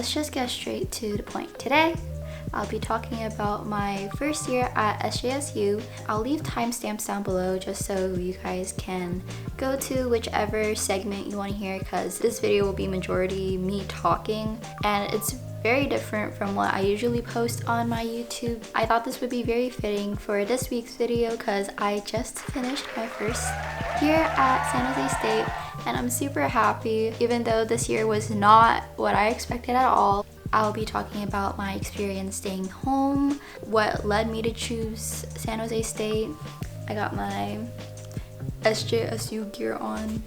let's just get straight to the point. Today, I'll be talking about my first year at SJSU. I'll leave timestamps down below just so you guys can go to whichever segment you want to hear, because this video will be majority me talking and it's very different from what I usually post on my YouTube. I thought this would be very fitting for this week's video because I just finished my first year at San Jose State and I'm super happy, even though this year was not what I expected at all. I'll be talking about my experience staying home, what led me to choose San Jose State. I got my SJSU gear on.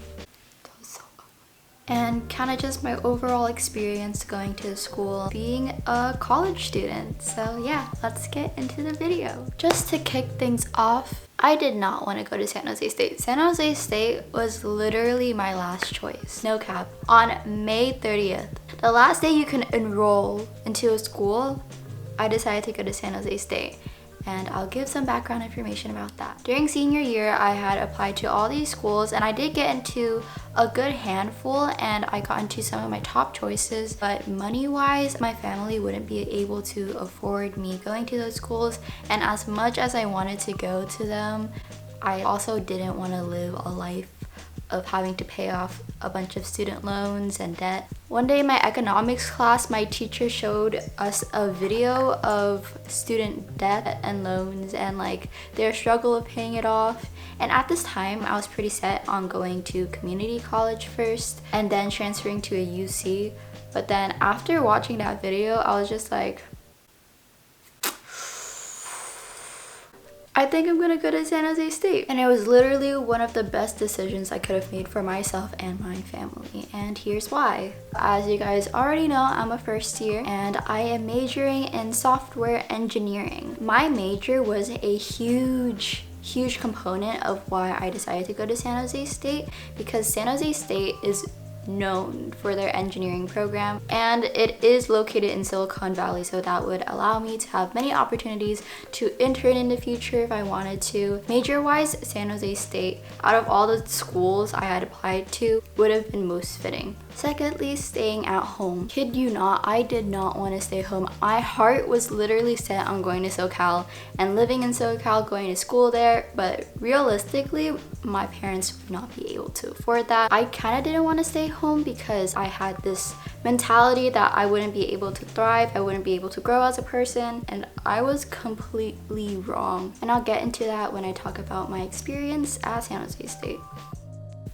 And kind of just my overall experience going to school, being a college student. So yeah, let's get into the video. Just to kick things off, I did not want to go to San Jose State. San Jose State was literally my last choice, no cap. On May 30th, the last day you can enroll into a school, I decided to go to San Jose State. And I'll give some background information about that. During senior year, I had applied to all these schools and I did get into a good handful and I got into some of my top choices, but money-wise, my family wouldn't be able to afford me going to those schools, and as much as I wanted to go to them, I also didn't want to live a life of having to pay off a bunch of student loans and debt. One day in my economics class, my teacher showed us a video of student debt and loans and like their struggle of paying it off. And at this time, I was pretty set on going to community college first and then transferring to a UC. But then after watching that video, I was just like, I think I'm gonna go to San Jose State. And it was literally one of the best decisions I could have made for myself and my family. And here's why. As you guys already know, I'm a first year and I am majoring in software engineering. My major was a huge component of why I decided to go to San Jose State, because San Jose State is known for their engineering program and it is located in Silicon Valley, so that would allow me to have many opportunities to intern in the future if I wanted to. Major wise, San Jose State, out of all the schools I had applied to, would have been most fitting. Secondly, staying at home. Kid you not, I did not want to stay home. My heart was literally set on going to SoCal and living in SoCal, going to school there, but realistically, my parents would not be able to afford that. I kind of didn't want to stay home because I had this mentality that I wouldn't be able to thrive, I wouldn't be able to grow as a person, and I was completely wrong. And I'll get into that when I talk about my experience at San Jose State.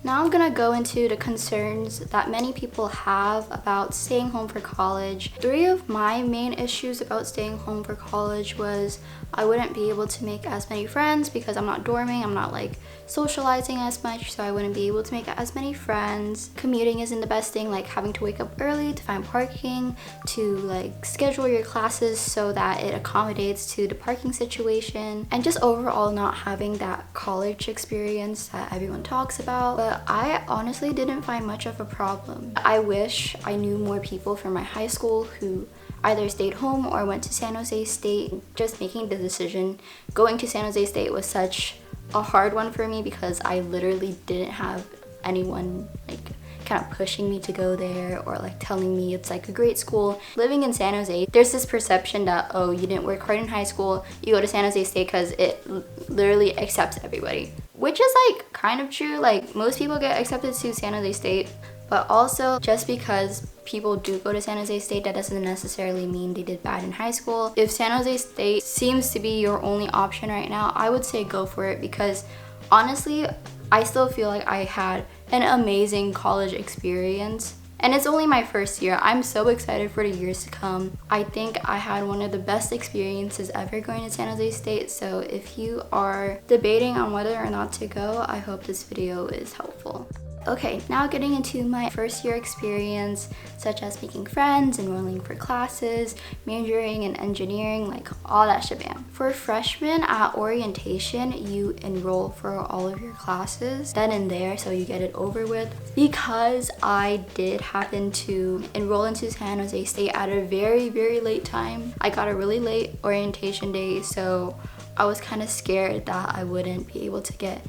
Now I'm gonna go into the concerns that many people have about staying home for college. 3 of my main issues about staying home for college was I wouldn't be able to make as many friends because I'm not dorming, I'm not like socializing as much, so I wouldn't be able to make as many friends. Commuting isn't the best thing, like having to wake up early to find parking, to like schedule your classes so that it accommodates to the parking situation, and just overall not having that college experience that everyone talks about. But I honestly didn't find much of a problem. I wish I knew more people from my high school who either stayed home or went to San Jose State. Just making the decision going to San Jose State was such a hard one for me because I literally didn't have anyone like kind of pushing me to go there or like telling me it's like a great school. Living in San Jose, there's this perception that, oh, you didn't work hard in high school, you go to San Jose State because it literally accepts everybody, which is like kind of true. Like most people get accepted to San Jose State, but also just because people do go to San Jose State, that doesn't necessarily mean they did bad in high school. If San Jose State seems to be your only option right now, I would say go for it, because honestly, I still feel like I had an amazing college experience. And it's only my first year. I'm so excited for the years to come. I think I had one of the best experiences ever going to San Jose State. So if you are debating on whether or not to go, I hope this video is helpful. Okay, now getting into my first year experience, such as making friends, enrolling for classes, majoring in engineering, like all that shebang. For freshmen at orientation, you enroll for all of your classes then and there, so you get it over with. Because I did happen to enroll into San Jose State at a very late time, I got a really late orientation day, so I was kind of scared that I wouldn't be able to get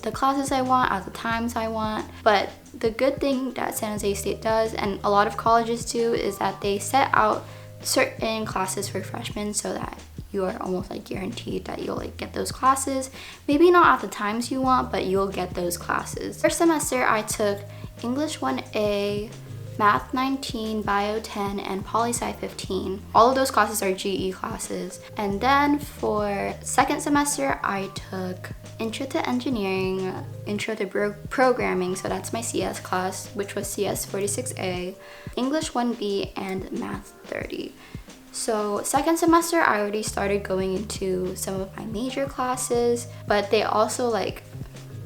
the classes I want at the times I want. But the good thing that San Jose State does, and a lot of colleges do, is that they set out certain classes for freshmen so that you are almost like guaranteed that you'll like get those classes. Maybe not at the times you want, but you'll get those classes. First semester I took English 1A, Math 19, Bio 10, and Poli-Sci 15. All of those classes are GE classes. And then for second semester, I took Intro to Engineering, Intro to Programming, so that's my CS class, which was CS 46A, English 1B, and Math 30. So second semester, I already started going into some of my major classes, but they also like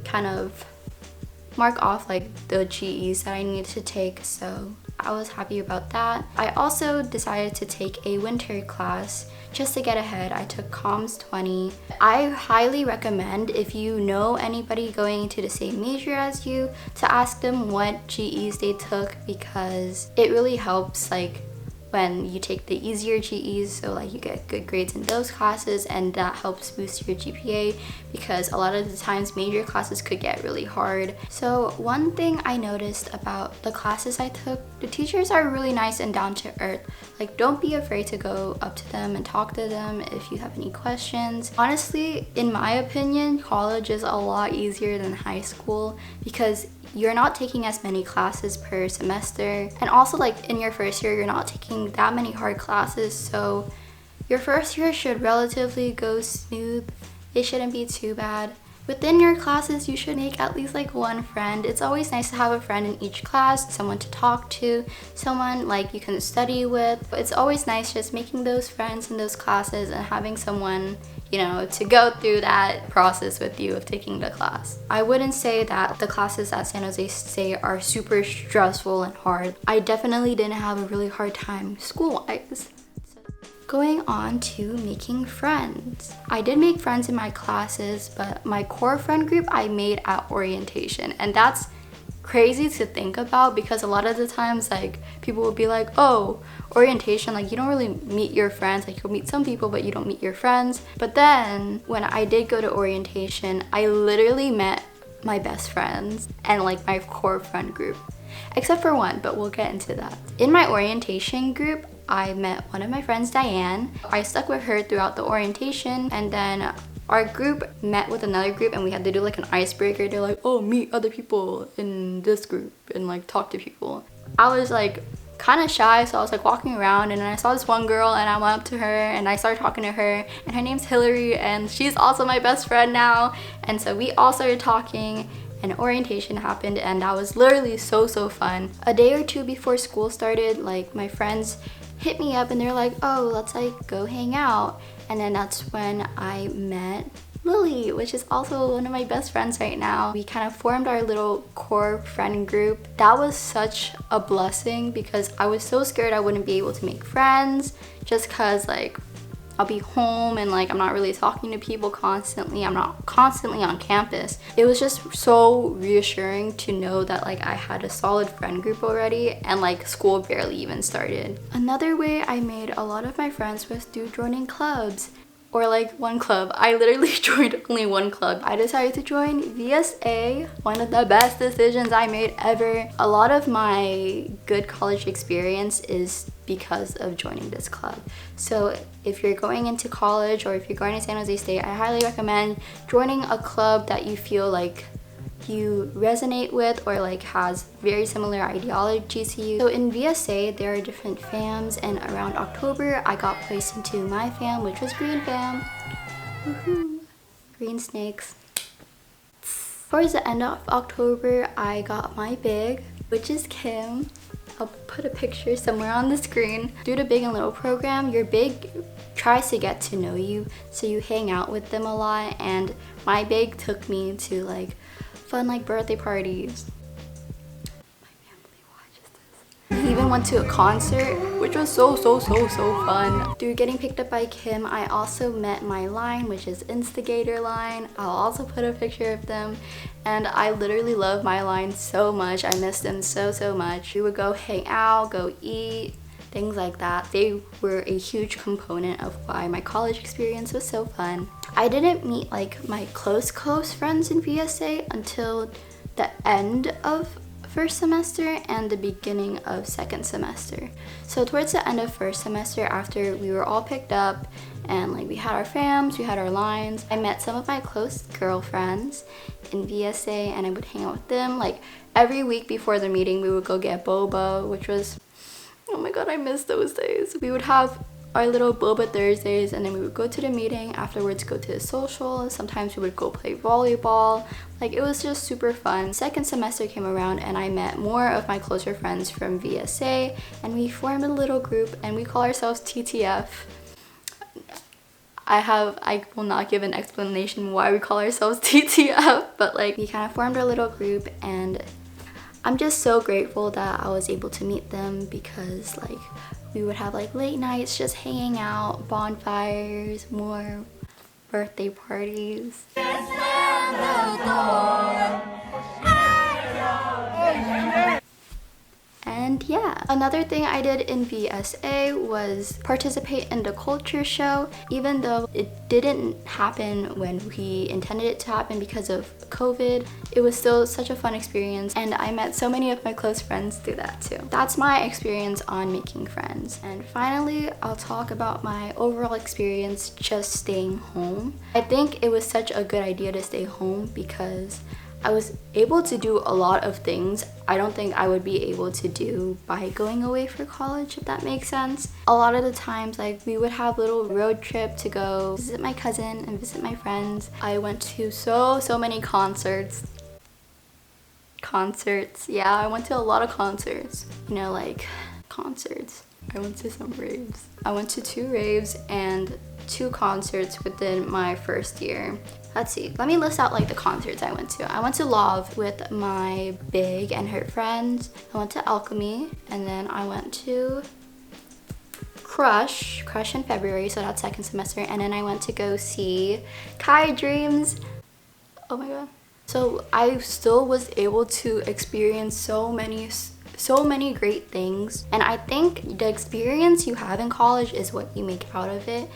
kind of mark off like the GEs that I needed to take, so I was happy about that. I also decided to take a winter class just to get ahead. I took Comms 20. I highly recommend, if you know anybody going into the same major as you, to ask them what GEs they took, because it really helps like when you take the easier GEs, so like you get good grades in those classes, and that helps boost your GPA, because a lot of the times major classes could get really hard. So one thing I noticed about the classes I took, the teachers are really nice and down to earth. Like, don't be afraid to go up to them and talk to them if you have any questions. Honestly, in my opinion, college is a lot easier than high school because you're not taking as many classes per semester, and also like in your first year you're not taking that many hard classes, so your first year should relatively go smooth. It shouldn't be too bad. Within your classes, you should make at least like one friend. It's always nice to have a friend in each class, someone to talk to, someone like you can study with. It's always nice just making those friends in those classes and having someone, you know, to go through that process with you of taking the class. I wouldn't say that the classes at San Jose State are super stressful and hard. I definitely didn't have a really hard time school-wise. Going on to making friends. I did make friends in my classes, but my core friend group I made at orientation, and that's crazy to think about because a lot of the times like people will be like, oh, orientation, like you don't really meet your friends, like you'll meet some people but you don't meet your friends. But then when I did go to orientation, I literally met my best friends and like my core friend group, except for one, but we'll get into that. In my orientation group, I met one of my friends, Diane. I stuck with her throughout the orientation, and then our group met with another group and we had to do like an icebreaker. They're like, oh, meet other people in this group and like talk to people. I was like kind of shy, so I was like walking around and then I saw this one girl and I went up to her and I started talking to her, and her name's Hillary and she's also my best friend now. And so we all started talking and orientation happened, and that was literally so fun. A day or two before school started, like my friends hit me up and they're like, oh, let's like go hang out. And then that's when I met Lily, which is also one of my best friends right now. We kind of formed our little core friend group. That was such a blessing because I was so scared I wouldn't be able to make friends just cause like I'll be home and like I'm not really talking to people constantly. I'm not constantly on campus. It was just so reassuring to know that like I had a solid friend group already and like school barely even started. Another way I made a lot of my friends was through joining clubs. Or like one club. I literally joined only one club. I decided to join VSA, one of the best decisions I made ever. A lot of my good college experience is because of joining this club. So if you're going into college or if you're going to San Jose State, I highly recommend joining a club that you feel like you resonate with or like has very similar ideologies to you. So in VSA there are different FAMs, and around October I got placed into my FAM, which was Green FAM. Woohoo! Green snakes. Towards the end of October I got my big, which is Kim. I'll put a picture somewhere on the screen. Through the Big and Little program, your big tries to get to know you, so you hang out with them a lot, and my big took me to like fun like birthday parties. My family watches this. We even went to a concert, which was so fun. Through getting picked up by Kim, I also met my line, which is Instigator line. I'll also put a picture of them, and I literally love my line so much. I miss them so much. We would go hang out, go eat, things like that. They were a huge component of why my college experience was so fun. I didn't meet like my close friends in VSA until the end of first semester and the beginning of second semester. So towards the end of first semester, after we were all picked up and like we had our fams, we had our lines, I met some of my close girlfriends in VSA and I would hang out with them. Like every week before the meeting, we would go get boba, which was, oh my god, I miss those days. We would have our little boba Thursdays and then we would go to the meeting, afterwards go to the social, sometimes we would go play volleyball. Like it was just super fun. Second semester came around and I met more of my closer friends from VSA and we formed a little group and we call ourselves TTF. I will not give an explanation why we call ourselves TTF, but like we kind of formed our little group and I'm just so grateful that I was able to meet them because like we would have like late nights just hanging out, bonfires, more birthday parties. And yeah, another thing I did in VSA was participate in the culture show. Even though it didn't happen when we intended it to happen because of COVID, it was still such a fun experience and I met so many of my close friends through that too. That's my experience on making friends. And finally, I'll talk about my overall experience just staying home. I think it was such a good idea to stay home because I was able to do a lot of things I don't think I would be able to do by going away for college, if that makes sense. A lot of the times, like we would have little road trip to go visit my cousin and visit my friends. I went to so many concerts. Yeah, I went to a lot of concerts. You know, like concerts. I went to some raves. I went to 2 raves and 2 concerts within my first year. Let's see, let me list out like the concerts I went to. I went to Love with my Big and her friends. I went to Alchemy and then I went to Crush in February, so that's second semester. And then I went to go see Kai Dreams. Oh my god. So I still was able to experience so many great things, and I think the experience you have in college is what you make out of it.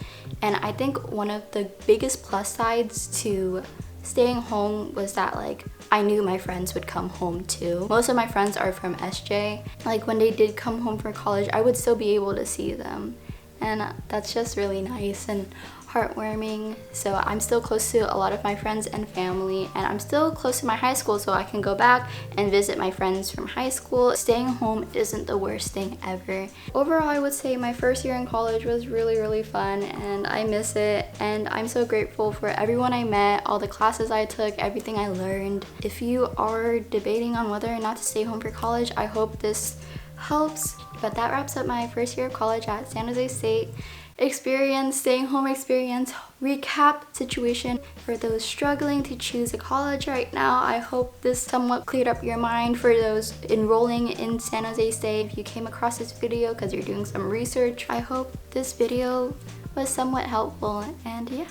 And I think one of the biggest plus sides to staying home was that like I knew my friends would come home too. Most of my friends are from SJ. Like when they did come home from college, I would still be able to see them, and that's just really nice and heartwarming. So I'm still close to a lot of my friends and family, and I'm still close to my high school, so I can go back and visit my friends from high school. Staying home isn't the worst thing ever. Overall, I would say my first year in college was really fun and I miss it, and I'm so grateful for everyone I met, all the classes I took, everything I learned. If you are debating on whether or not to stay home for college, I hope this helps. But that wraps up my first year of college at San Jose State. Staying home experience, recap situation for those struggling to choose a college right now. I hope this somewhat cleared up your mind for those enrolling in San Jose State. If you came across this video because you're doing some research, I hope this video was somewhat helpful, and yeah,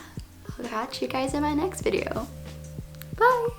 I'll catch you guys in my next video. Bye!